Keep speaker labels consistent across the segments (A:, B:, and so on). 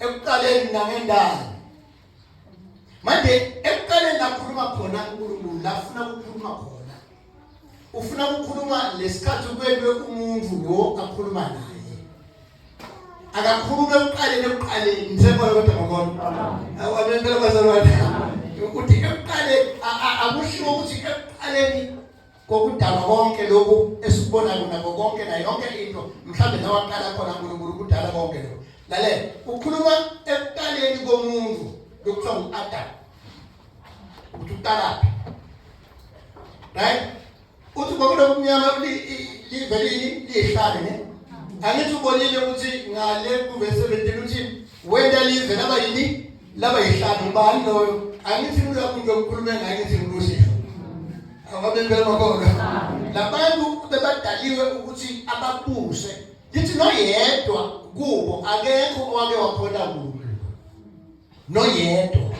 A: ekuqaleni nangendalo. Manje ekuqaleni lakhuluma khona uNkulunkulu lafuna ukukhuluma khona. Ufuna ukukhuluma lesikhathi kwelwe umuntu lo akhuluma naye. Akakhuluma ekuqaleni njengoba kodwa ngokona. Awabenzela bazalwane. Ukuthi ekuqaleni akusho ukuthi ekuqaleni kokudala konke lokhu esikubonayo nako konke na yonke into mhlambe nawaqala khona uNkulunkulu kudala konke lokho. Lalela ukhuluma ekuqaleni komuntu lokuthiwa uAdam. Uqala. Right? Uthi ngokulo kumnyama livelini lihlale ne. Angithi ubonile ukuthi ngale kuvese 17 uthi wenda live laba yini? Laba yihlalo ubani loyo? Angithi uyakunje ukukhuluma ngakithi ngikushilo. Awabenzela makona. Labantu bebadaliwe ukuthi ababuse. Lithi noyedwa kubo akekho owake wakhona kulo. Noyedwa.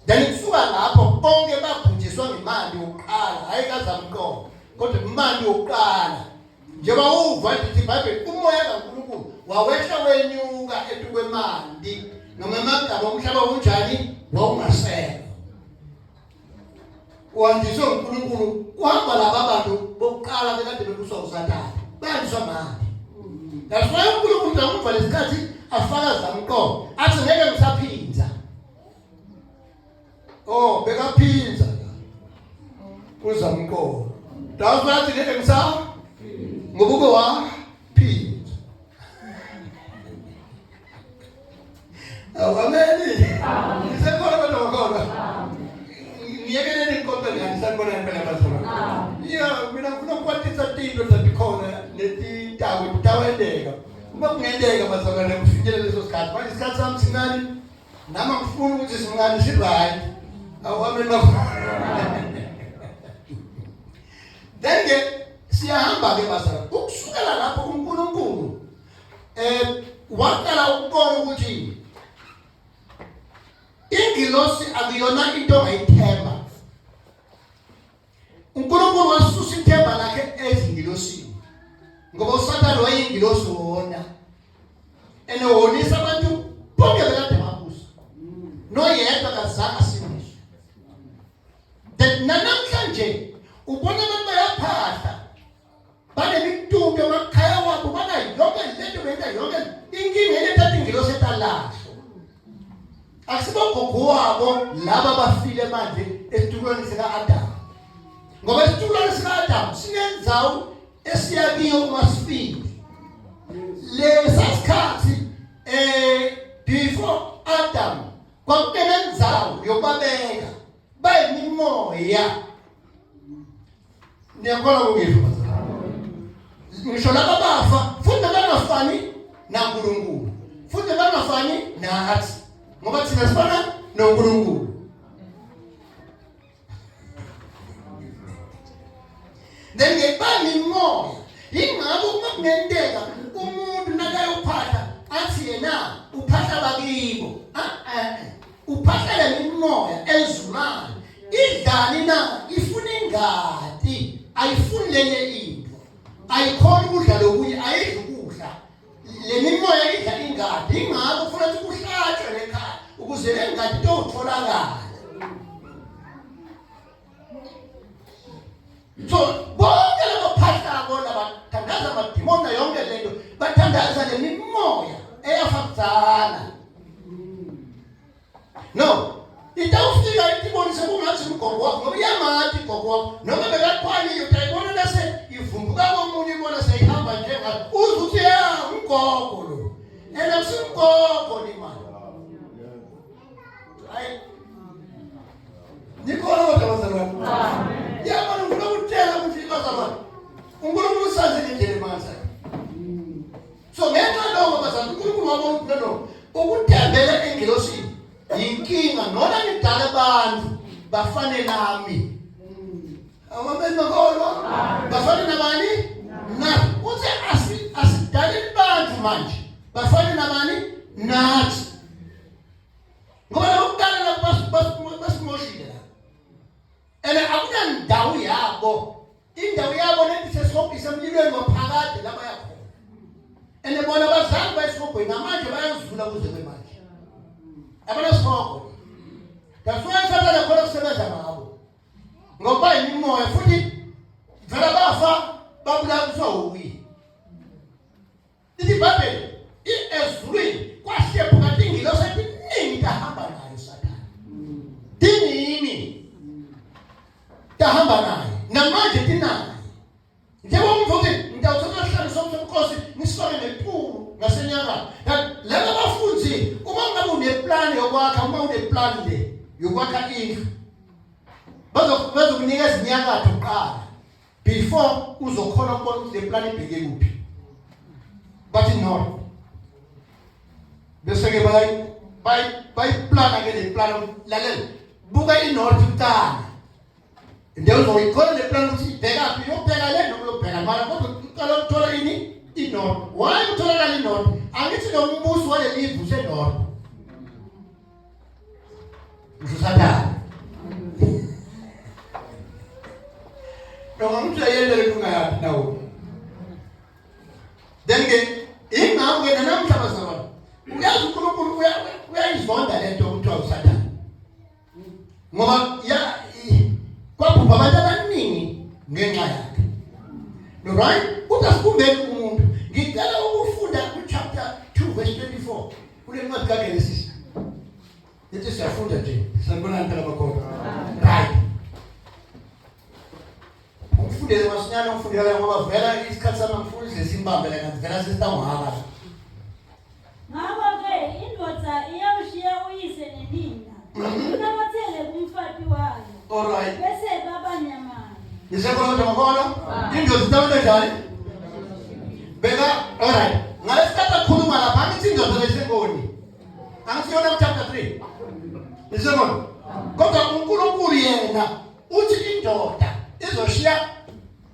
A: Then kusuka lapho bonke babhujiswa ngemali yokuqala, hayi kazamqobo. Kodwa imali yokuqala. Njengoba uva ukuthi iBhayibheli umoya kaNkulunkulu wawehla wenyuka etukwemandi. Noma amagaba omhlaba unjani wawungasekho. Wandiswe uNkulunkulu kuhamba laba bantu bokuqala bekade bebuswa uSathane. Bandiswa manje. That's why uNkulunkulu namuva lesikhathi afakaza umqobo. Athi ngeke ngisaphinza. Oh, bekaphinza. Uza umqobo. That's why athi ngeke ngisaphinza. Ngobuke waphinza. Awameni. Ngisekhona kodwa ngokona. Ngiyekeleni inkonzo ngani sanibona impela bazalwane. Yeah, mina ngifuna ukukwatisa into zakhona leti tawendeka. Uma kungendeka bazalwane kufikele leso sikhathi. Manje isikhathi sami singani? Nama ngifuna ukuthi singani si-right. Awameni bakho. Then siyahamba ke bazalwane. Ukusukela lapho uNkulunkulu waqala ukubona ukuthi ingilosi akuyona into ayithemba. uNkulunkulu wasusa ithemba lakhe ezingilosini. Ngoba uSathane wayeyingilosi wona. Enewonisa abantu bonke bekade babusa. Noyedwa kazange asiniswe. That namhlanje ubona abantu bayaphahla. Banemitumbi emakhaya wabo bana yonke lento benta yonke inkinga lethatha ingilosi etalahle. Asibogogo wabo laba bafile manje esitulweni sika-Adam. Ngoba esitulweni sika-Adam sinenzawo esiyakiyo uma sifile. Lesasikhathi before Adam kwakunenzawo yobabeka bayimimoya. Niyakholwa ukungizwa bazalwane? Ngisho laba bafa futhi bangafani naNkulunkulu. Futhi bangafani nathi. Ngoba thina sifana noNkulunkulu. Then ngebani imoya. Ingakho uma kunenteka umuntu nakayophatha athi yena uphahla bakibo. Uphahla lemimoya ezulana. Idlani na ifuna ingadi, ayifuni lenye into. Ayikhona ukudla lokunye ayidli ukudla. Le mimoya idla ingadi. Ingakho ufuna ukuthi kuhlatshwe lekhaya ukuze le ngadi iyotholakala. So bonke labo phahla laba thandaza amadimoni yonke lento bathandaza le mimoya eyafakuzana. No, itawufika itibonise kungathi umgogo wakho ngoba iyamathi igogo wakho noma bekakhwani utayibona lase ivumbuka komunye ibona seyihamba njenga uzuthi ya umgogo lo. Ena usimgogo ni mali. Hayi. Nikona kodwa bazalwane. Amen. Yabona ngifuna ukutshela ukuthi bazalwane. uNkulunkulu usazi indlela manje. So ngenxa lokho bazalwane uNkulunkulu wabona lokho ukuthembela engilosini. Inkinga nona ngidala abantu bafane nami. Awameni bakholwa bafane nabani? Na uthi asidaleli abantu manje bafane nabani? Nathi. Ngoba lokudala lapho basimoshile la. Ene akunandawo yabo. Indawo yabo nethi sesihobisa emlilweni waphakade lapha yakhona. Ene bona bazange bayisihobhe namanje bayazula kuze kwemanje. Abana sifoko. Dafuna satana khona kusebenza ngabo. Ngoba imimoya futhi vela bafa babula kusowi. Ithi Bible ezulwini kwashepha kanti ngilo sethi ningi tahamba nayo satana. Dinini tahamba nayo. Namanje tinayo. Njengoba umvuke ngitawuthatha isihlalo somkhosi nisifake nephulu ngasenyakatho. Laba bafunzi uma ngabe uneplan yokwakha uma uneplan le yokwakha indlu bazokunikeza inyakatho kuqala before uzokhona ukubona ukuthi le plan ibheke kuphi. Bathi no. Bese ke bayiplana ke le plan lalela buka inorth kuqala. Ndio uzoyikhona le plan ukuthi ibheka kuphi yobheka le noma yobheka mara kodwa uqala ukuthola ini inorth. Why uthola le north? Angithi lo mbuso wale livu senorth. Usathatha. Noma umuntu ayendele kungayapi nawo. Then ke ingakho ke namhlanje sabona. Uyazi uNkulunkulu uyayizonda lento ukuthiwa uSathane. Ngoba ya kwaphupha abantu abaningi ngenxa yakhe. Right? Utasikumbeni umuntu. Ngicela ukufunda ku-chapter 2 verse 24. Kule ncwadi kaGenesis. Lithi siyafunda nje. Sanibona impela bakhona. Right. Ukufundela masinyane ukufundela ngoba vela isikhathi sami ngifundise simbambele kanti vela sesitawuhamba.
B: Ngakho-ke indoda iyawushiya uyise nenina. Unamathele kumfati wayo.
A: Alright.
B: Bese babanyamana.
A: Ngisekhona ngokona. Indoda itamele njani? Beka, alright. Ngalesikhathi akhuluma lapha angithi indoda lesengoni. Angisiyona ku-chapter 3. Ngisekhona. Kodwa uNkulunkulu yena uthi indoda izoshiya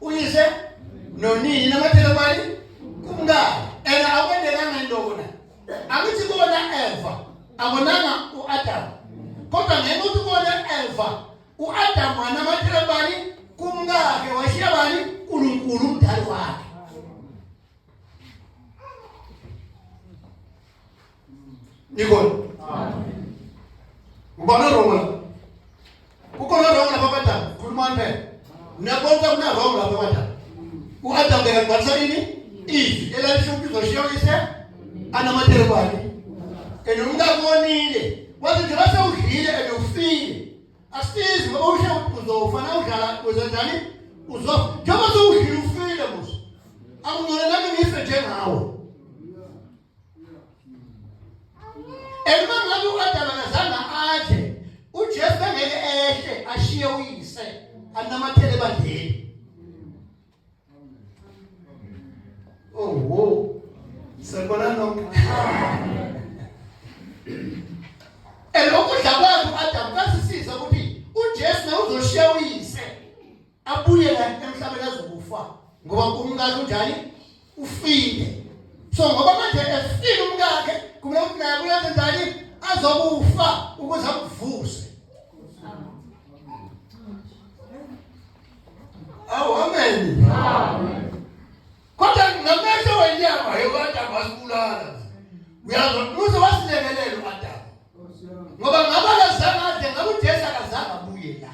A: uyise nonini namathele bani kumngane. Akwendekanga intona. Angithi kubona Eva abonanga uAdam. Kodwa ngenxa ukuthi kubona Eva uAdam namathele bani kumngane washiya bani uNkulunkulu umdali wakhe. Nikon. Amen. Ubona Roma. Ukona Roma lapha khulumani phela. Niyabona kuna Roma lapha uAdam beka kwatsa ini? Eve. Elasho kuzoshiya uyise anamathele bani. Umngabonile. Wathi nje base udlile ufile. Asizi ngoba usha uzofana udlala wenzani? Uzofa. Njengoba udlile ufile musa. Akungona nami ngife njengawe. Ngabe uAdam akazange aje uJesu bengeke ehle ashiye uyise anamathele bandeni. Oh sabona nonke. Elokudla kwakhe uAdam kasisiza ukuthi uJesu naye uzoshiya uyise abuye la emhlabeni azokufa ngoba umkakhe unjani ufile. So ngoba manje efile umkakhe kumele ukuthi naye kuyenza njani azokufa ukuze akuvuse. Amen. Kodwa ngamehlo wenyama uAdam wasibulala. Uyazo muze wasilekelela uAdam. Ngoba ngaba akazange ade ngabe uJesu akazange abuye la.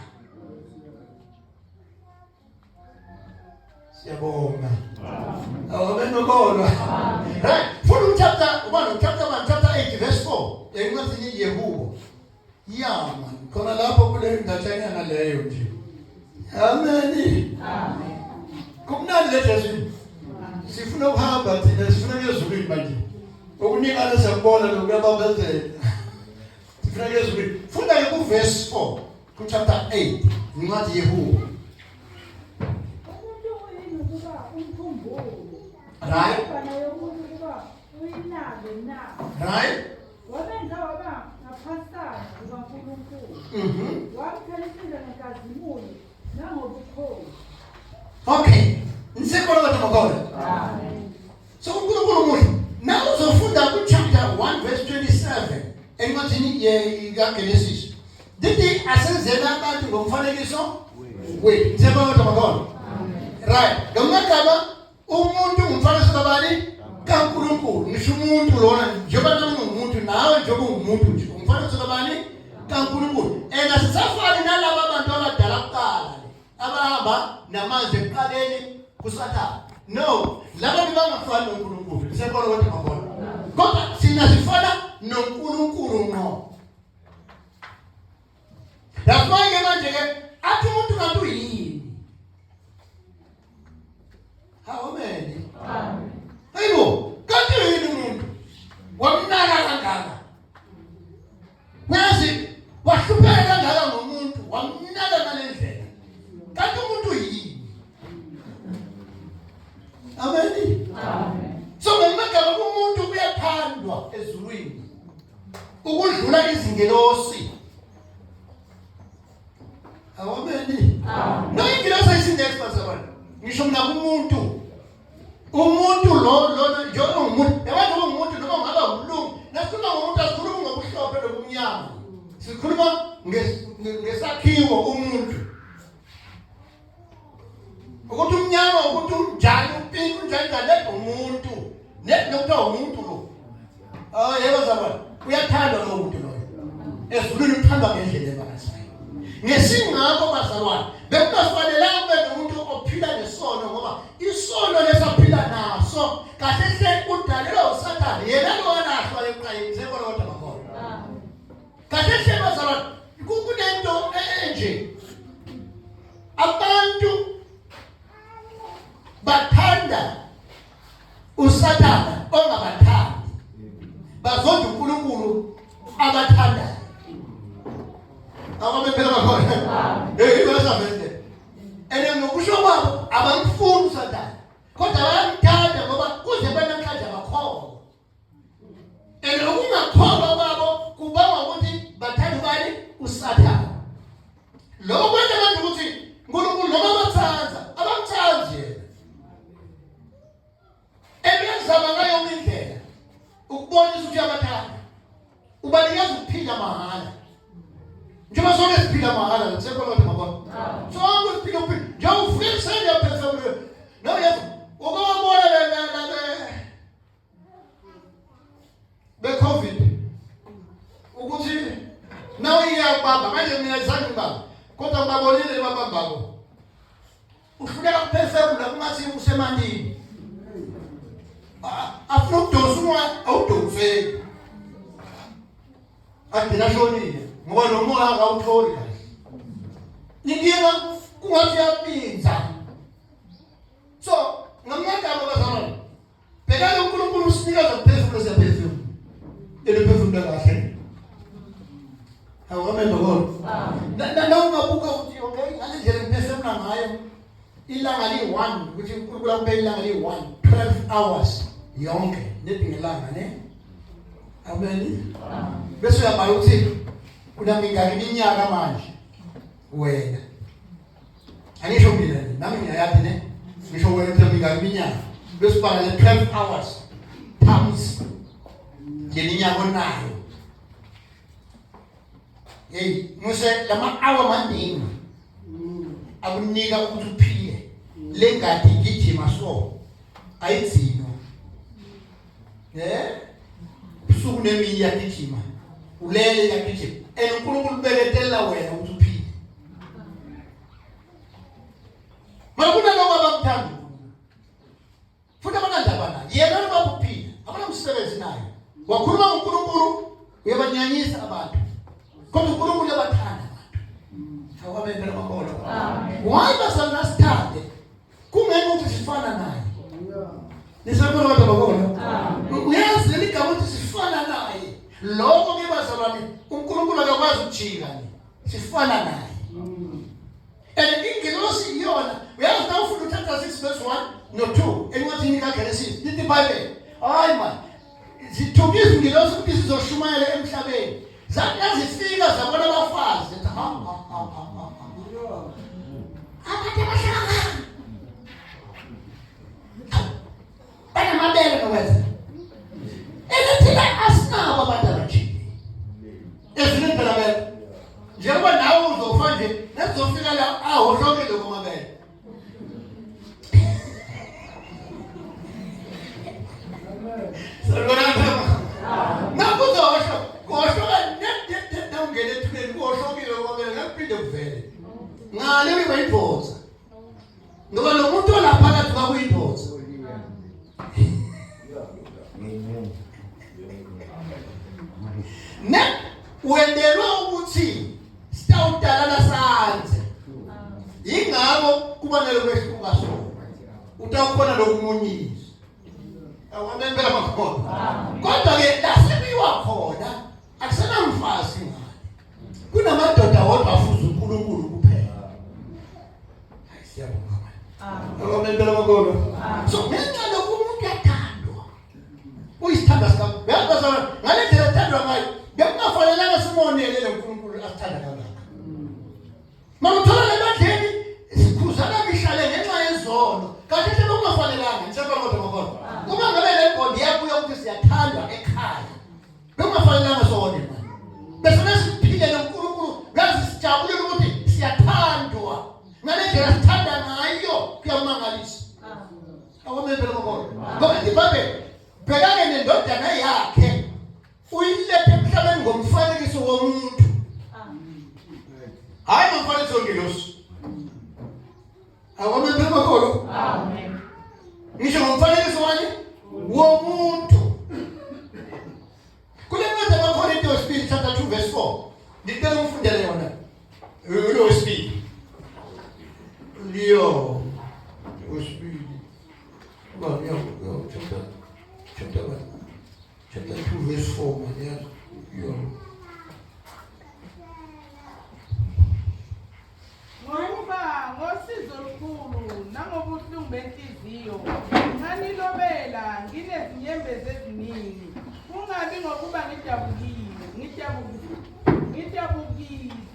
A: Siyabonga. Amen ukholwa. Right. Full chapter 8 verse 4. Engathi Yehubo. Yama. Khona lapho kule ndatshanyana leyo nje. Amen. Amen. Kumnandi leJesu. Sifuna ukuhamba thina sifuna ezulwini manje. Okunikana siyabona lokuyabambezela. Sifuna ezulwini. Funda ke ku verse 4 ku chapter 8. Incwadi Yehubo. Right? Right? Okay. Ngisekhona kodwa ngokona. Amen. So uNkulunkulu muhle. Now uzofunda ku chapter 1 verse 27 encwadini kaGenesis. Dithi asenzela abantu ngomfanekiso wethu. Ngisekhona kodwa ngokona. Right. Ngamagama umuntu ngumfanekiso kabani? KaNkulunkulu. Ngisho umuntu lona njengoba umuntu ukuthi nawe njengoba ungumuntu nje ungifana ukuthi bani kaNkulunkulu sisafani nalabo abantu abadala kuqala abahamba namanzi ekuqaleni kusathana. No, laba bangafani noNkulunkulu. Sisekholwa ukuthi ngakholwa. Kodwa sina sifana noNkulunkulu ngqo. Lapho-ke manje-ke athi umuntu kanti uyini? Amen. Hayibo, kanti uyini umuntu? Wamnaka kangaka. Nazi wahlupheka kangaka ngomuntu, wamnaka ngale ndlela. Kanti umuntu uyini? Amen. So ngomagama umuntu uyathandwa ezulwini ukudlula izingelosi. Amen. No ingelosi ayisindex basabana. Ngisho mina kumuntu. Umuntu lo njengoba umuntu, yabantu umuntu noma ngaba umlungu, nasikhuluma ngomuntu asikhulumi ngobuhlophe nobumnyama. Sikhuluma ngesakhiwo umuntu. Ukuthi umnyama ukuthi unjani upinki unjani kanjani umuntu. Nokuthiwa umuntu lo. Yebo zabana. Uyathandwa lo muntu lo. Ezulwini uthandwa ngendlela ebakasayo. Ngesingakho bazalwane bekufanelanga ube nomuntu ophila nesono ngoba isono lesaphila naso kahle hle udalelwe uSathane yena lo walahlwa eqayeni sekho kodwa bakhona. Kahle hle bazalwane kunento enje. Abantu bathanda uSathane ongabathandi. Bazonda uNkulunkulu abathandayo. Ababe phela bakhona. Ibasavele. Ngokusho kwabo abamfuni uSathane. Kodwa bayamthanda ngoba kuze banamhlanje abakholwa. Ukungakholwa kwabo kubanga ukuthi bathanda ubani uSathane. Lokho kwenza manje ukuthi uNkulunkulu noma abathanza, abamthanzi yena. Ebenzama ngayo indlela ukubonisa ukuthi abathanda. Ubanikeza ukuphila mahala. Njengoba sonke siphila mahala, sisekholwa ukuthi ngakho. Sonke siphila ukuphila. Njengoba ufike senya phezulu. No yebo. Ukubona be-COVID. Ukuthi nawe iyabamba manje mina izange ngibamba. Kodwa ngibabonile babambako. Uhluleka kuphefumula kungathi usemandini. Afuna ukudonsa umoya awudonseki. Agcina shonile. Ngoba lo moya akawutholi kahle. Inkinga kungathi yapinza. So, ngamagama bazalwane. Bhekani uNkulunkulu usinika ukuphefumula siyaphefumula. Phefumula kahle. Amen bakho. Na ungabuka ukuthi okay, ngale ndlela ngiphefumula ngayo. Ilanga li-1 ukuthi uNkulunkulu akuphe ilanga li-1, 12 hours yonke nedingelanga ne. Amen. Bese uyabhala ukuthi unamingaki iminyaka manje wena. Angisho mina nami ngiyayazi ne. Ngisho wena unamingaki iminyaka. Bese ubhala le 12 hours times leminyaka onayo. Hey, muse lama hour maningi. Akunika ukuthi uphile. Lengadi gijima so. Ayizino. Usuku nemini yagijima. Ulele yagijima. uNkulunkulu ubeketela wena ukuthi uphile. Makuna lo abamthanda. Futhi abanandabana. Yena lo bakuphila. Abanamsebenzi naye. Wakhuluma uNkulunkulu uyabanyanyisa abantu. Kodwa uNkulunkulu uyabathanda abantu. Awabembela makolo. Why basana sithande? Kungena ukuthi sifana naye. Nisabona kodwa makolo. Uyazi leligama ukuthi sifana naye. Lokho ke bazalwane uNkulunkulu akakwazi ukujika ni. Sifana naye. Ingelosi iyona. Uyazi na ufuna uthatha 6 verse 1 no 2. Enwathini kaGenesis. Lithi iBhayibheli. Hayi man. Zithukisa ingelosi ukuthi sizoshumayela emhlabeni. Zathi zifika zabona abafazi. Abantu abahlanga. Banamabele nokwenza. Thina asinabo abantu abajike. Ezine phela bele. Njengoba nawe uzofa nje, nezofika la ahohlokele komabele. Salona. Nakuzo ngale uyibhodza ngoba lo muntu olaphakathi kwakuyibhodza ne wendelwa ukuthi sitawudala sanze ingako kufanele kwehluka sona utawukhona lokumunyisa awamembela makhona kodwa ke lasebiwa khona akusena mfazi ngale kunamadoda wodwa afuza uNkulunkulu kuphela siyabonga awamembela makhona so ngenxa lokumuntu uyathandwa uyisithanda sika uyabazana ngale ndlela ethandwa ngayo bekufanelanga simonelele uNkulunkulu asithanda kangaka mawuthola lemadleni sikhuzana mihlale ngenxa yezono kanti nje bekungafanelanga njengoba kodwa uma ngabe le ngombe yakuyo ukuthi siyathandwa ekhaya bekungafanelanga sone manje bese siphile noNkulunkulu ngazi sijabulela ukuthi siyathandwa ngale ndlela sithanda ngayo kuyamangalisa awamembela kodwa ngoba iBhayibheli bhekane nendodana yakhe uyilethe emhlabeni ngomfanekiso womuntu hayi ngomfanekiso ngelosi awamembela kodwa amen ngisho ngomfanekiso wani womuntu kule ncwadi kaKorinto wesibili chapter 2 verse 4 ngicela ufundele yona lo wesibili Leo wesibili chapter 2 verse 4 man yo
C: Ngoba ngosizo olukhulu nangobuhlungu benhliziyo nganilobela nginezinyembezi eziningi kungabi ngokuba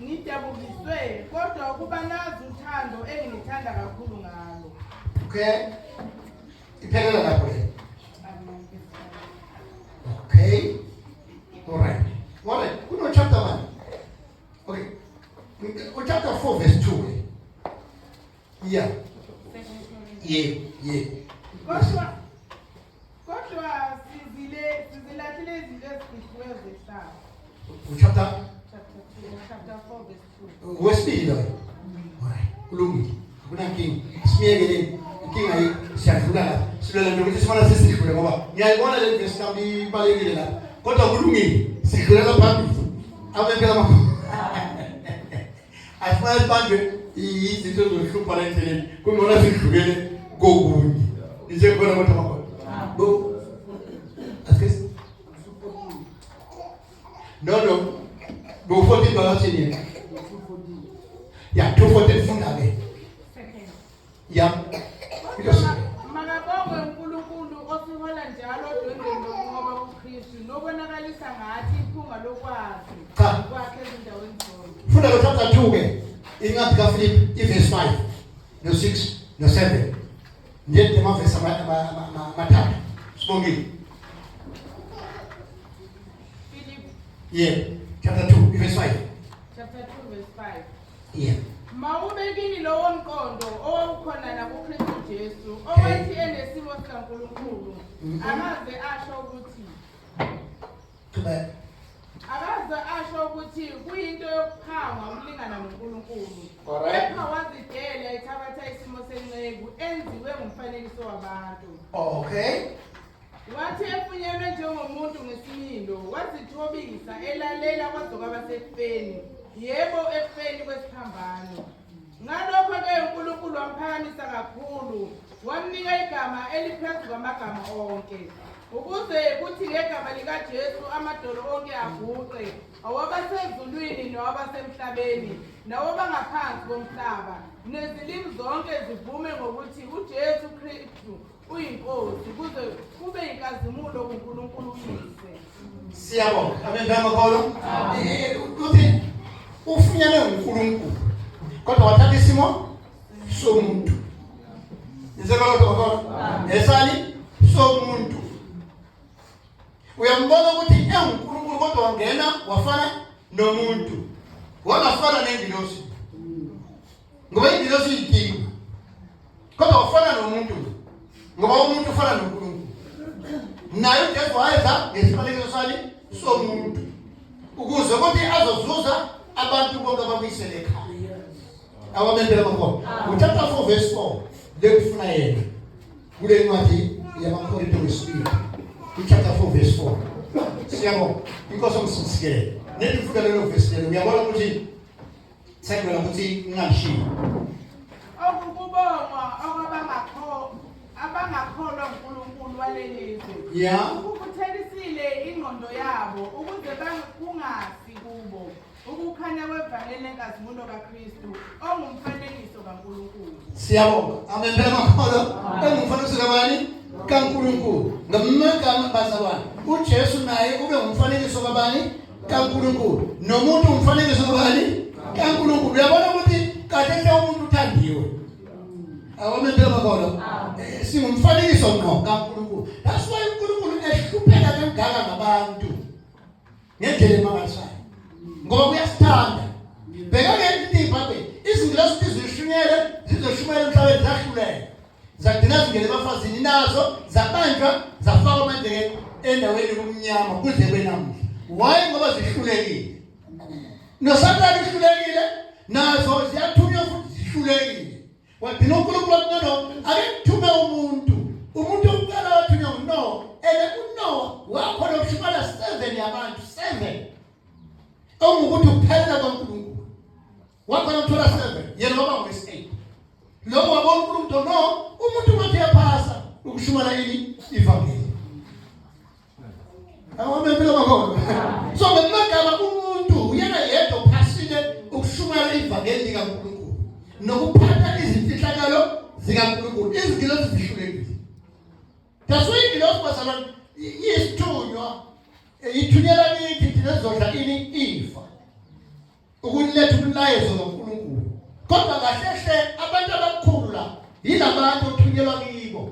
C: ngidabukiswe kodwa ukuba nazi uthando engilithanda kakhulu ngalo.
A: Okay, iphelela lapho le. Okay, alright kuno chapter 1 okay chapter 4 verse 2 yeah
C: Kodwa sizilahlile izinto ezifihliweyo zehlala.
A: Chapter
C: 4 verse 2.
A: Wesibili lo. Alright, kulungile. Akuna nkinga. Simiyekele inkinga yi siyadlula la. Silela nje ukuthi sifana sesidlule ngoba ngiyayibona le verse kambi ibalekile la. Kodwa kulungile. Sidlulela phambili. Abempela makho. Asifana manje izinto zohlupha la endleleni. Kungona sidlulele kokunye. Nje khona kodwa makho. Go. Askes. No. Go 14 balasini. Yeah, 2:14 funda ke. Yeah.
C: Makabongwe uNkulunkulu osihola njalo odwendweni lokunqoba kuKristu nobonakalisa ngathi iphunga lokwazi kwakhe ezindaweni zonke.
A: Funda lo chapter 2 ke. Incwadi kaFilipi verse 5 no 6 no 7. Ndiye amavesi amathathu. Sibongile.
C: Philip
A: Yeah, chapter 2 verse 5.
C: chapter 2 verse 5.
A: Yeah.
C: Mawubekini lowo mqondo owukhona na kuKristu Jesu owathi enesimo sikaNkulunkulu akaze asho ukuthi kuyinto yokuphanga ukulingana noNkulunkulu. Kepha wazidela ethabatha isimo senceku enziwe ngumfanekiso wabantu.
A: Okay.
C: Wathi efunyenwe njengomuntu ngesimilo wazithobisa elalela kwazoka abasekufeni yebo ekufeni kwesiphambano. Ngalokho-ke uNkulunkulu wamphakamisa kakhulu wamnika igama eliphezu kwamagama onke ukuze kuthi ngegama likaJesu amadolo onke aguqe awabasezulwini nawabasemhlabeni nawabangaphansi komhlaba nezilimi zonke zivume ngokuthi uJesu Kristu uyinkosi kuze kube inkazimulo kuNkulunkulu uyise.
A: Siyabonga. Amen ngamakholo. Uthi ufunyane uNkulunkulu kodwa wathatha isimo somuntu. Nizekala kodwa esani somuntu. Uyambona ukuthi uNkulunkulu kodwa wangena wafana nomuntu. Wangafana nengilosi. Ngoba ingilosi iyikinga. Kodwa wafana nomuntu. Ngoba umuntu ufana noNkulunkulu. Naye uJesu wayeza ngesifanekiso sani somuntu. Ukuze ukuthi azozuza abantu bonke ababuyisele ekhaya. Awamendela bakhona. Chapter 4 verse 4. Lekufuna yena. Kule ncwadi yamaKorinto wesibili. Chapter 4 verse 4. Siyabona inkosi omsisikele. Nendifuna lelo verse lelo. Uyabona ukuthi sekwela ukuthi ngingashiya.
C: Okubonga abangakholwa uNkulunkulu walelizwe.
A: Yeah.
C: Ukuthelisile ingqondo yabo ukuze kungasi kubo ukukhanya kwevangeli lenkazimulo kaKristu ongumfanekiso kaNkulunkulu.
A: Siyabonga. Amen. Bakhona engumfanekiso kabani? kaNkulunkulu. Ngamagama bazalwane. uJesu naye ube umfanekiso kabani? kaNkulunkulu. Nomuntu umfanekiso kabani? kaNkulunkulu. Uyabona ukuthi kahle umuntu uthandiwe. Awamendela bakhona. Singumfanekiso ngqo kaNkulunkulu. That's why uNkulunkulu ehlupheka kangaka ngabantu. Ngendlela emangasayo. Ngoba uyasithanda. Bheka-ke izimbabwe. Izingilosi zizoshumayela emhlabeni zahluleka. Zagcina zingene ebafazini nazo zabanjwa zafakwa manje endaweni kumnyama kuze kwenamuhla. Why? Ngoba zihlulekile. Nosathane uhlulekile nazo ziyathunywa futhi zihlulekile. Wagcina uNkulunkulu akunono akuthume umuntu okuqala wathunywa nguNoah. uNoah wakhona ukushumela 7 yabantu 7. Ongukuthi ukuphelela kwaNkulunkulu. Wakhona ukuthola 7 yena waba verse 8. Lokho wabona uNkulunkulu no umuntu wathi yaphasa ukushumela ivangeli. Awamempilo bakhona. So ngamagama umuntu uyena yedwa phasile ukushumela ivangeli likaNkulunkulu. Nokuphatha izimfihlakalo zikaNkulunkulu. Izingilosi zihlulekile. That's why ingilosi bazalwane isithunywa ithunyela kithi thina sizodla ifa. Ukuletha umlayezo kaNkulunkulu. Kodwa kahle abantu abakhulu la yilabantu othunyelwa kibo.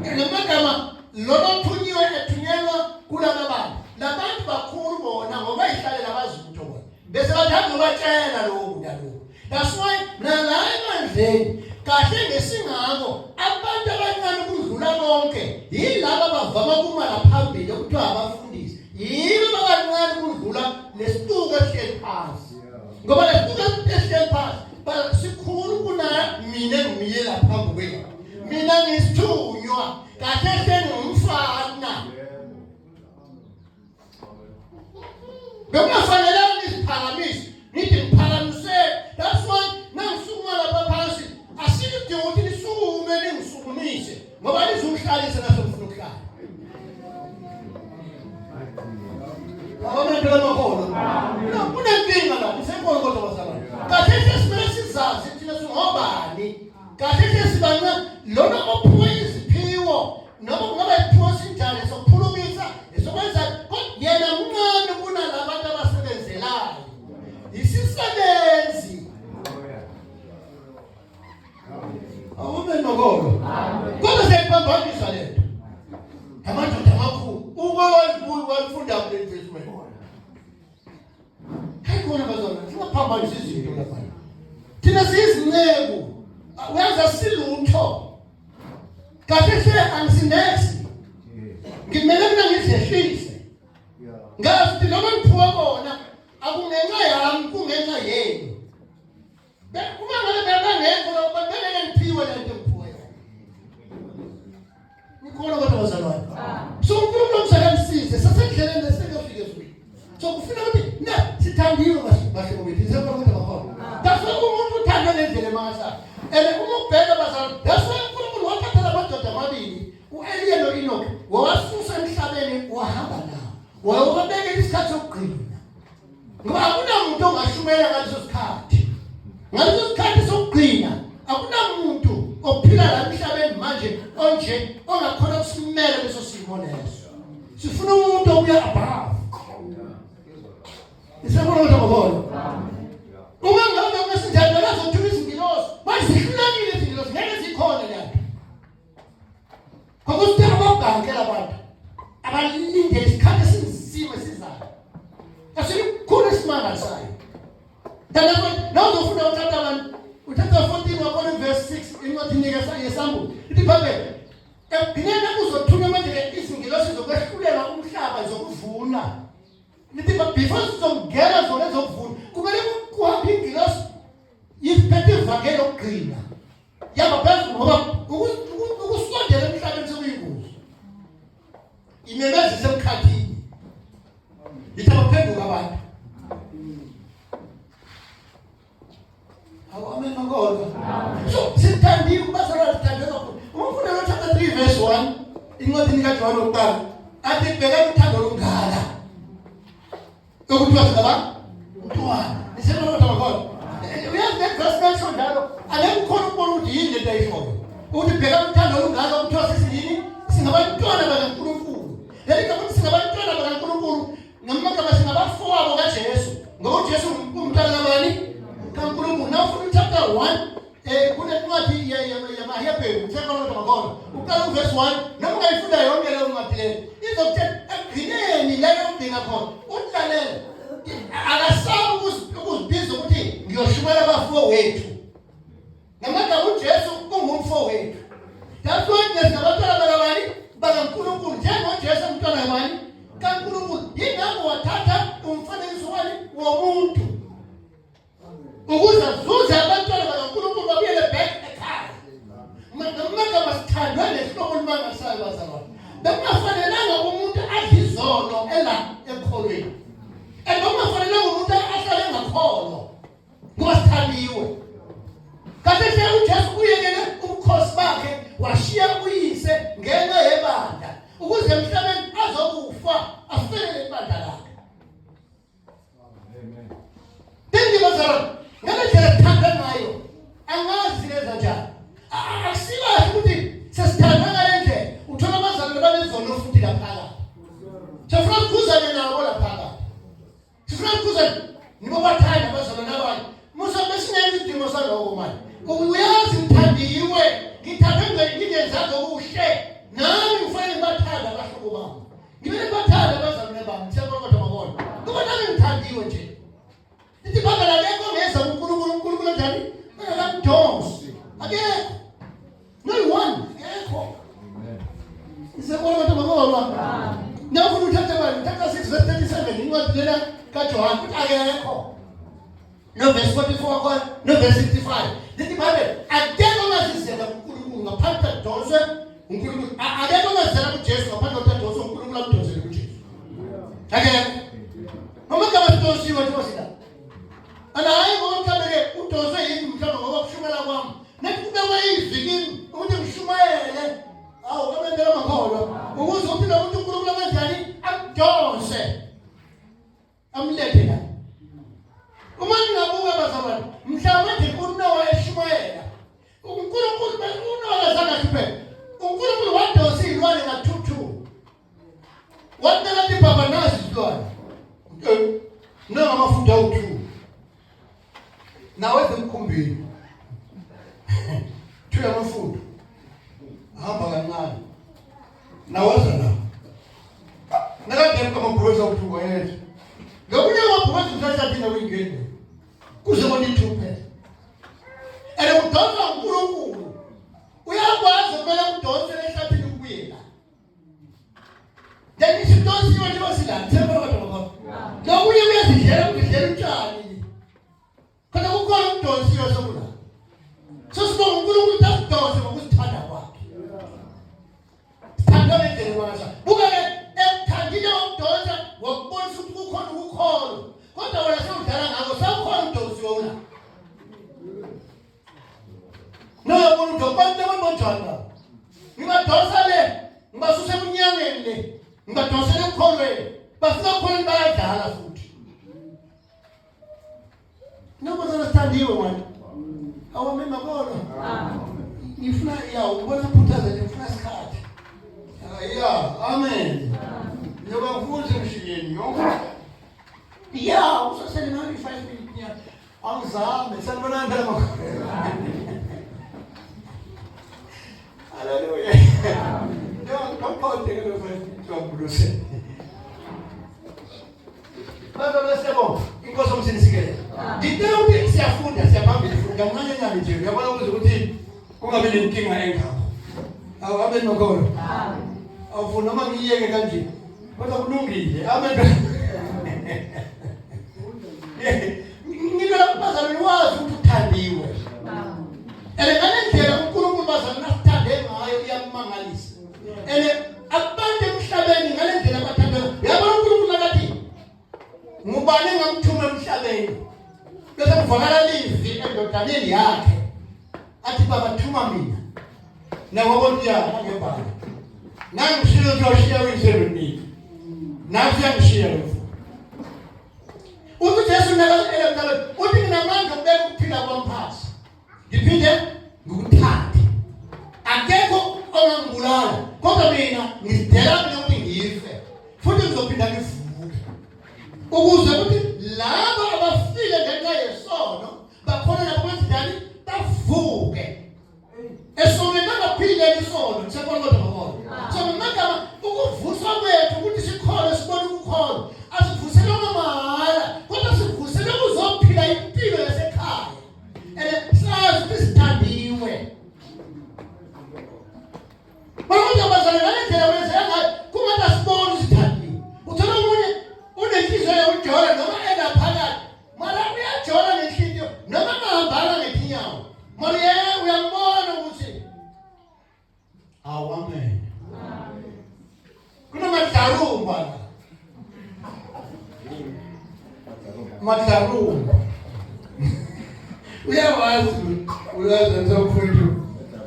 A: Ngamagama lona thunyiwe ethunyelwa kulaba bantu. Labantu bakhulu bona ngoba ihlale labazutho bona. Bese bathanda ubatshela lokho njalo. That's why nala emandleni kahle ngesingako abantu abancane kudlula bonke yilabo abavama kumala phambili ukuthiwa abafundisi. Yibo abancane kudlula lesituko esihleli phansi. Ngoba lesituko esihleli phansi sikhulu kuna mina ngumiyela phambi kwenu. Mina ngisithunywa kahle sengumfana. Bekufanele nisiphakamise nithi ngiphakamise. That's why nangisukuma lapha phansi asikudinga ukuthi nisukume ningisukumise ngoba nizungihlalise nasofuna ukuhlala. Awamendela bakhona. Kunenkinga la nisenkolo kodwa bazalwane. Kahle simele sizazi thina singobani. Kahle sibanga lona ophuwe iziphiwo noma kungaba isiphiwo sinjani sokuphulumisa esokwenza kodwa yena mncane kunalabantu abasebenzelayo. Isisebenzi. Awamendokolo. Kodwa siyiphambanisa lento. Amadoda amakhulu ukwazibuya wafunda kulesizwe. Hayikhona bazalwane singaphambanisa izinto lapha. Thina siyizinceku. Uyaza silutho. Kahle angisinesi. Ngimele mina ngizehlise. Ngathi noma ngiphuwa bona akungenxa yami kungenxa yenu. Uma ngabe bengekho lokho bengeke ngiphiwe lento ngiphuwe. Nikhona kodwa bazalwane. So uNkulunkulu umsebenzi sasendleleni lesekufika ezweni. So kufika ukuthi na sithandiwe bahle bethu sipha ukuthi bakhona. That's why umuntu uthanda lendlela emangasayo. Uma ubheka bazalwane that's why uNkulunkulu wathatha lamadoda amabili uEliya noEnoch wawasusa emhlabeni wahamba nawo. Wawabeka isikhathi sokugcina. Ngoba akunamuntu ongashumela ngaleso sikhathi. Ngaleso sikhathi sokugcina akunamuntu ophila la emhlabeni manje onje ongakhona ukusimela leso simo leso. Sifuna umuntu obuya above. Isebona ukuthi ngobona. Uma ngabe ngesinjalo lazothuma izingilosi bazihlulekile izingilosi ngeke zikhona lapha. Ngokuthi ababhanke labantu abalinde isikhathi esinzima sizayo. Asikukhona isimanga sayo. Dalapho nawuzofuna uthatha abantu uthatha 14 wakona verse 6 incwadi yeSambo. Ithi phambi ekugcineni uzothunywa manje izingilosi zokwehlulela umhlaba zokuvuna. Nithi before sizongena zona ezokuvuna kumele kuhambe ingilosi yiphethe ivangeli lokugcina. Yaba phezulu ngoba ukusondela emhlabeni sekuyingozi. Imemezise emkhathini. Yithi abaphenduka abantu. Amen mangolo. So sithandile kubasala sithandela kakhulu. Umfundisi lo chapter 3 verse 1 incwadi kaJohn lokuqala athi bheka uthando lungala. Ukuthiwa singaba umntwana. Isema lo mangolo. Uyazi verse mention njalo. Ake kukhona ukubona ukuthi yini lento ayishoyo. Uthi bheka uthando lungala ukuthiwa sisini singabantwana bakaNkulunkulu. Lelika ukuthi singabantwana bakaNkulunkulu ngamagama singabafowabo kaJesu. Ngoba uJesu umntwana kabani? kaNkulunkulu. Now from chapter 1 kunencwadi yamaHebheru uthekolo ngakona. Uqala uverse 1 noma ungayifunda yonke leyo ncwadi leyo. Izokuthe ekugcineni leyo mbinga khona. Uhlalela. Akasaba ukuzibiza ukuthi ngiyoshumela abafowethu. Ngamagama uJesu ungumfowethu. That's why ngesingabantwana bakabani? bakaNkulunkulu. NjengoJesu umntwana kabani? kaNkulunkulu. Yingakho wathatha umfanekiso womuntu. Ukuze zuze abantwana bakaNkulunkulu babuyele back ekhaya. Maka masithandwe nesihlobo limangasayo bazalwane. Bekungafanelanga umuntu adle izono ekholweni. Bekungafanelanga umuntu ahlale engakholwa. Ngoba sithandiwe. Kanti uJesu uyekele ubukhosi bakhe washiya uyise ngenxa yebandla. Ukuze emhlabeni azokufa afelele ibandla lakhe. Amen. Dingi bazalwane. Ngalekhele thanda ngayo angazi leza njalo asibazi ukuthi sesithanda ngale ndlela uthola abazalwane banezono futhi lapha sifuna ukuzana nabo lapha sifuna ukuzana nibo bathanda abazalwane abanye musa besingenza idingo saloko manje uyazi ngithandiwe ngithathe ngingenzanga okuhle nami ngifanye bathanda abahlobo bami ngibele bathanda abazalwane bami siyabona mabona ngoba nami ngithandiwe nje. Ithi bangala lekho ngeza uNkulunkulu njani? Bangakudonsi. Akekho. No one. Akekho. Isebona abantu bakholwa. Nawufuna uthatha 6 verse 37 incwadi lena kaJohn uthi akekho. No verse 44 khona, no verse 65. Lithi Bible akekho ongazizela uNkulunkulu ngaphandle kadonswe uNkulunkulu. Akekho ongazizela kuJesu ngaphandle kadonswe uNkulunkulu amdonsele kuJesu. Akekho. Noma kama sidonsiwe nje wasida. Ana hayi ngokuqabeke udose yini mhlawumbe ngoba kushumela kwami. Nethi kube wayiviki ukuthi ngishumayele. Awu kamendela makholwa. Ukuze uthi lo muntu uNkulunkulu kanjani amdonse. Amlethe la. Uma ningabuka bazalwane, mhlawumbe nje uNowa eshumayela. uNkulunkulu uNowa zaka kuphela. uNkulunkulu wadonsa izilwane ngathuthu. Wadala ibaba nazi izilwane. No amafutha awuthu. Nawe ezimkhumbini. Thuya amafutha. Hamba kancane. Nawaza la. Nakade kamaphroza uthuka yethu. Ngokunye amaphroza uthatha uyingene. Kuze bona ithuphe. Ene udonsa uNkulunkulu. Uyakwazi kumele udonse ehlathini ukuyela. Then isidonsiwe nje wasila. Themba abantu bakho. Ngokunye uyazidlela ukudlela utshani. Kana kukhona umdonsiwe sokula. Sosibonga uNkulunkulu tasidonse ngokusithanda kwakhe. Sithanda ngendlela kwasa. Buka ke emthandile ukudonsa ngokubonisa ukuthi kukhona ukukholo. Kodwa wena sewudlala ngako sawukhona umdonsiwe wona. No umuntu okwande wabonjana. Ngingadonsa le, ngibasuse eminyangeni le. Ngingadonsela ekholweni. Bafika khona bayadlala futhi. Noma sithandiwe manje. Awamema bona. Ngifuna ubona phuthaza ngifuna isikhathi. Amen. Njoba kufuze mshiyeni yonke. Usasele manje 5 minutes. Angizame sanibona ndaba. Hallelujah. Don't take it over to Baba lesebo inkosi omsinisikele. Ngicela ukuthi siyafunda siyabambile futhi ngamanye nje uyabona ukuthi kungabe nenkinga engakho. Awabe nokolo. Awufuna noma ngiyeke kanje. Kodwa kulungile. Amen. ngicela kubazalwane wazi ukuthi uthandiwe. Ngalendlela uNkulunkulu bazalwane asithande ngayo iyamangalisa. Abantu emhlabeni ngalendlela bathandana. Yabona uNkulunkulu akathi ngubani engamthuma emhlabeni. Bese kuvakala livi endodaneni yakhe. Athi baba thuma mina. Nawabona ngebhala. Nangishiya uzoshiya uyisebenzile. Nathi yangishiya lo. Uthi Jesu nakalela uthi nginamandla okubeka ukuphila kwamphasi. Ngiphinde ngikuthande. Akekho ongangibulala kodwa mina ngidela ukuthi ngife. Futhi ngizophinda ngivuke. Ukuze ukuthi labo abafile ngenxa yesono bakhona lapho kwenzani bavuke. Esone bangaphile isono ngisekhona kodwa ngakho. So ngakama ukuvuswa kwethu ukuthi sikhole sibone ukukhona. Asivusele ngamahala kodwa sivusele ukuzophila impilo yasekhaya. Sazi ukuthi sithandiwe. Manje abazalwane ngalendlela wenzeka ngayo kumele sibone sithandiwe. Uthola umunye unenhliziyo yokujola noma engaphakathi. Mara uyajola ngenhliziyo noma angahambanga ngezinyawo. Mara uyambona ukuthi amen. Kunamadlarumba la. Madlarumba. Uyawazi ukufunda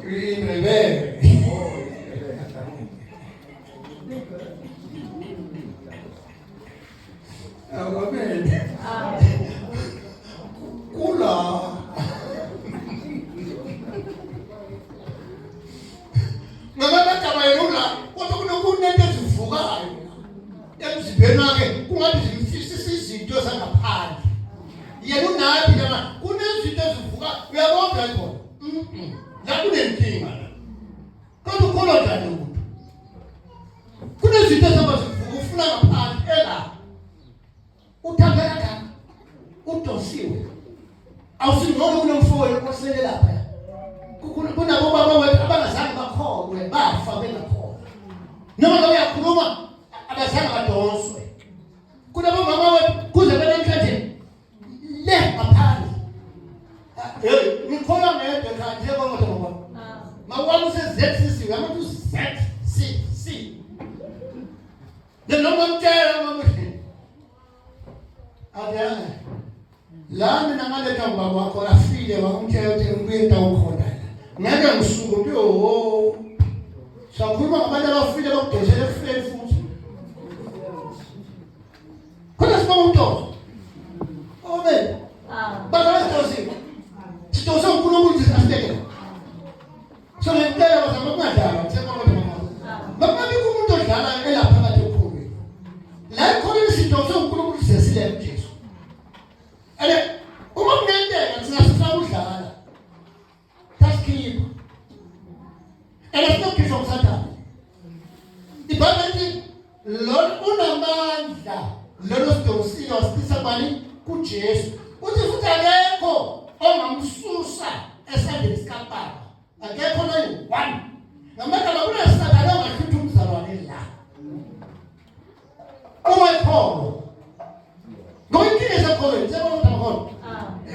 A: indrebele. Amen. Kula. Ngabakama yona kodwa kunokunento ezivukayo. Emzimbeni wakhe kungathi zimfisisa izinto zangaphandle. Yena unabi noma kunezinto ezivuka uyabona khona. La kunenkinga la. Kodwa ukholwa njani umuntu? Kunezinto ezabazivuka ufuna ngaphandle ela. Uthanda kanjani? Udosiwe. Awusingcono kunomfowethu kwasele lapha. Kunabo baba wethu abangazange bakholwe bafa bengakholwa. Noma uyakhuluma abazange badonswe. Kunabo mama wethu kuze benamhlanje le ngaphandle. Ngikholwa ngedwa ekhaya njengoba ngibona. Mawami useZCC uyamuntu ZCC. Noma mtshela mama Adela. La mina ngaletha ubaba wakho afile wakumtshela ukuthi ngibuye ndawukhona. Ngeke ngisuke nto sakhuluma ngabantu abafile bakudosele efeni futhi. Khona sibonto. Amen. Bazazidosi. Sidosa uNkulunkulu sisabeke. So ngempela bazama kungadala njengoba mama. Bakabi kumuntu odlala elapha phakathi ekhulu. La khona sidosa uNkulunkulu sesile Jesu. Uma kunenteka singasifuna udlala. Taskipa. Sinokhishwa kusathana. Ibhayibheli lo unamandla lolo sidosile wasitisa bani kuJesu. Uthi futhi akekho ongamsusa esandleni sikaBaba. Akekho noyi-1. Ngamagama kunesathana ongahlutha umzalwane la. Owekho. Ngoyikhize khona njengoba ngakho.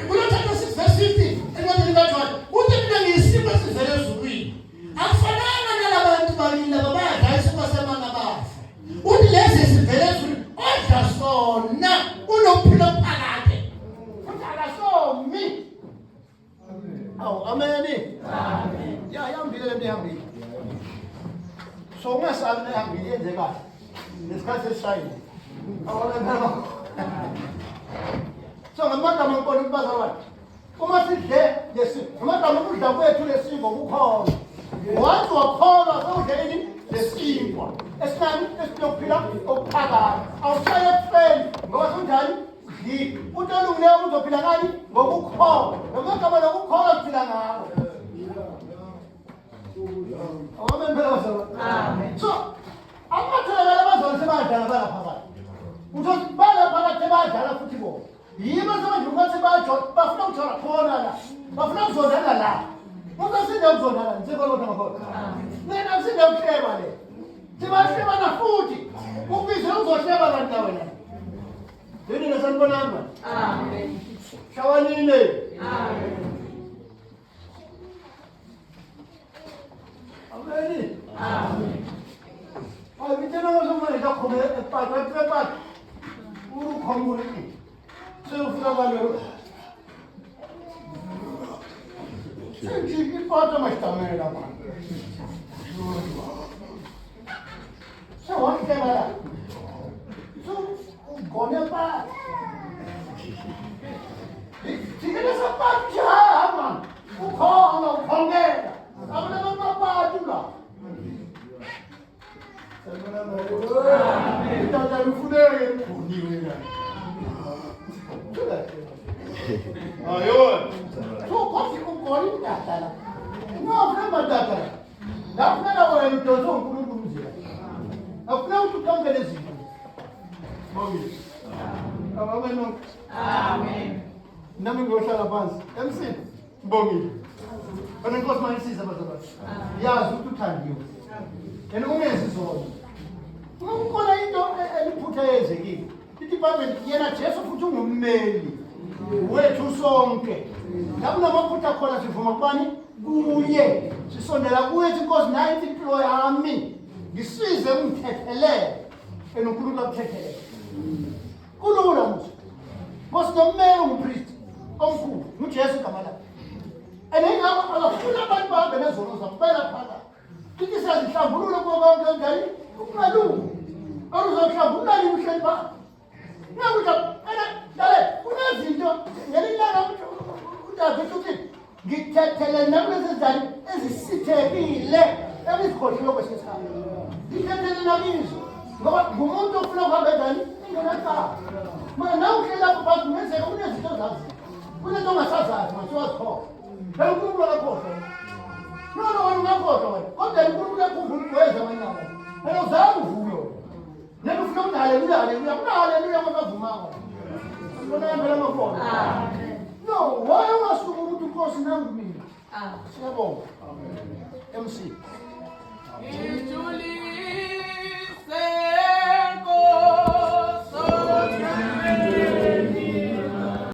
A: Kulothatha 6 verse 50 encwadini kaJohn. Uthi mina ngiyisipho esivele ezulwini. Akufananga nalabantu balila babadla isipho semana bafa. Uthi lezi sivele ezulwini odla sona unokuphila phakathi. Udala somi. Amen. Amen. Yambile le ndihambile. So ungasabi nehambile yenze kahle. Nesikhathi esishayile. Awona. So ngamagama ngibona ubazalwane. Uma sidle lesipho, ngamagama ukudla kwethu lesipho kukhona. Wathi wakholwa sewudleni lesipho. Esinani esiyokuphila okuphakathi. Awushaye ekufeni ngoba sunjani? Udlile. Utolungileyo uzophila ngani? Ngokukholwa. Ngamagama lokukholwa kuphila ngawo. Amen phela. Amen. So amathela abazalwane sebadala balapha. Uthi bala phakathi badala futhi bo. Yibo sebantu ukuthi bafuna ukuthola khona la. Bafuna ukuzondana la. Uma sinde ukuzondana njengoba ngakho. Mina sinde ukuhleba le. Sibahleba na futhi. Ubizwe uzohleba kanti wena. Dini nasanibonanga.
C: Amen.
A: Shawanile.
C: Amen.
A: Amen.
C: Amen.
A: Ay, bitena mo sa mga kome pat. Uru komuri. Sefuna balo. Sefiki pata mastamela man. Shawan kemara. So, gone pa. Tigene sa patja man. Ukhongela. Abana mapatula. Amen. Tata lufuneke khoniwe la. Ayo. So kosi ukoni tata la. No frema tata la. La frema wala mtoto nkulu mzee. Afuna utukangele zinto. Mami. Amen.
C: Amen.
A: Nami ngohlala phansi. MC. Mbongile. Ana Nkosi mayisiza bazalwane. Yazi ukuthi uthandiwe. Yena ungenzi zona. Kukhona into eliphutha yenzekile. Idepartment yena Jesu futhi ungummeli wethu sonke. Lapho namaphutha khona sivuma kubani? Kuye. Sisondela kuye Inkosi nayo impilo yami. Ngisize ungithethelele. Enonkulunkulu akuthethelele. Kulula musa. Nkosi nommeli umpriest omkhulu, uJesu igama lakhe. Engingaba akafuna abantu bahambe nezono zampela phakathi. Kithi siyazihlambulula konke njani? Ungalungi. Awuzohlambulula imhleli ba. Ngakuthi dale kunezinto ngelilanga uthathe ukuthi ngithethelele nakulezi njani ezisithekile ebizikhohliwe kwesikhathi. Ngithethelele nakizo ngoba ngumuntu ofuna ukuhamba njani? Ingekho. Mana nawuhlela lapho phansi ngenzeka kunezinto zazi. Kunento ongasazazi masiwazikhohlwa. Unkulunkulu akakhohlwa. No, ungakhohlwa wena. Kodwa unkulunkulu yakhumbula ukwenza amanyala. Wena uzange uvuyo. Nena ufuna ukuthi haleluya. Kuna haleluya kwakavumanga. Ngibona phela amabona. Amen. No, why ungasuka ukuthi Nkosi nangu mina? Siyabonga. Amen. MC.